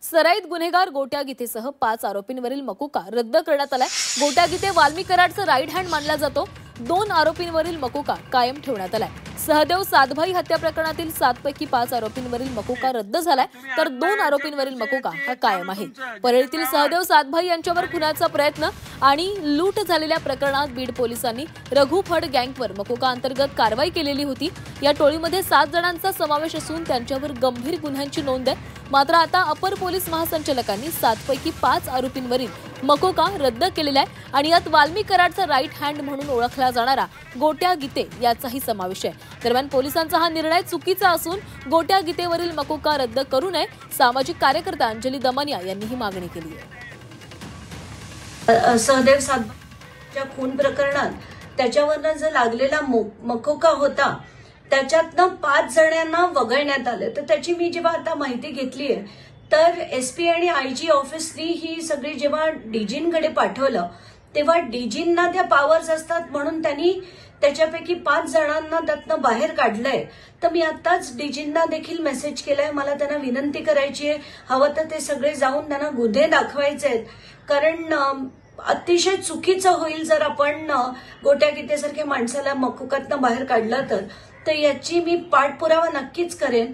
सराईत गुन्हेगार गोट्या गीतेसह 5 आरोपींवरील मकोका रद्द करण्यात आलाय। गोट्या गीते वाल्मी कराडचा राईट हँड मानला जातो। 2 आरोपींवरील मकोका कायम ठेवण्यात आलाय। सहदेव सातभाई हत्या प्रकरणातील 7 पैकी 5 आरोपींवरील मकोका रद्द झालाय, तर 2 आरोपींवरील मकोका हा कायम आहे। परळीतील सहदेव सातभाई यांच्यावर खुनाचा प्रयत्न आणि लूट झालेल्या प्रकरणात बीड पोलिसांनी रघु फड गँगवर मकोका अंतर्गत कारवाई केलेली होती। या टोळीमध्ये 7 जणांचा समावेश असून त्यांच्यावर गंभीर गुन्ह्यांची नोंद आहे। मात्र आता अपर पोलीस महासंचालकांनी 7 पैकी 5 आरोपींवरील मकोका रद्द केलेला आहे आणि यात वाल्मी कराडचा राईट हँड म्हणून ओळखला जाणारा गोट्या गीते याचाही समावेश आहे। दरम्यान पोलिसांचा हा निर्णय चुकीचा असून गोट्या गीतेवरील मकोका रद्द करू नये, सामाजिक कार्यकर्ता अंजली दमनिया यांनी ही मागणी केली आहे। सहदेव सातभाईच्या खून प्रकरणात त्याच्यावरनं जो लागलेला मकोका होता त्याच्यातनं 5 जणांना वगळण्यात आले। तर त्याची मी जेव्हा आता माहिती घेतली आहे तर एसपी आणि आयजी ऑफिसनी ही सगळी जेव्हा डीजींकडे पाठवलं तेव्हा डीजींना त्या पॉवर्स असतात म्हणून त्यांनी त्याच्यापैकी 5 जणांना त्यातनं बाहेर काढलंय। तर मी आताच डीजींना देखील मेसेज केलाय, मला त्यांना विनंती करायची आहे, हवं तर ते सगळे जाऊन त्यांना गुन्हे दाखवायचे आहेत, कारण अतिशय चुकीचं होईल जर आपण गोट्या गीतेसारख्या माणसाला मकोकातनं बाहेर काढलं तर याची मी पाठपुरावा नक्कीच करेन।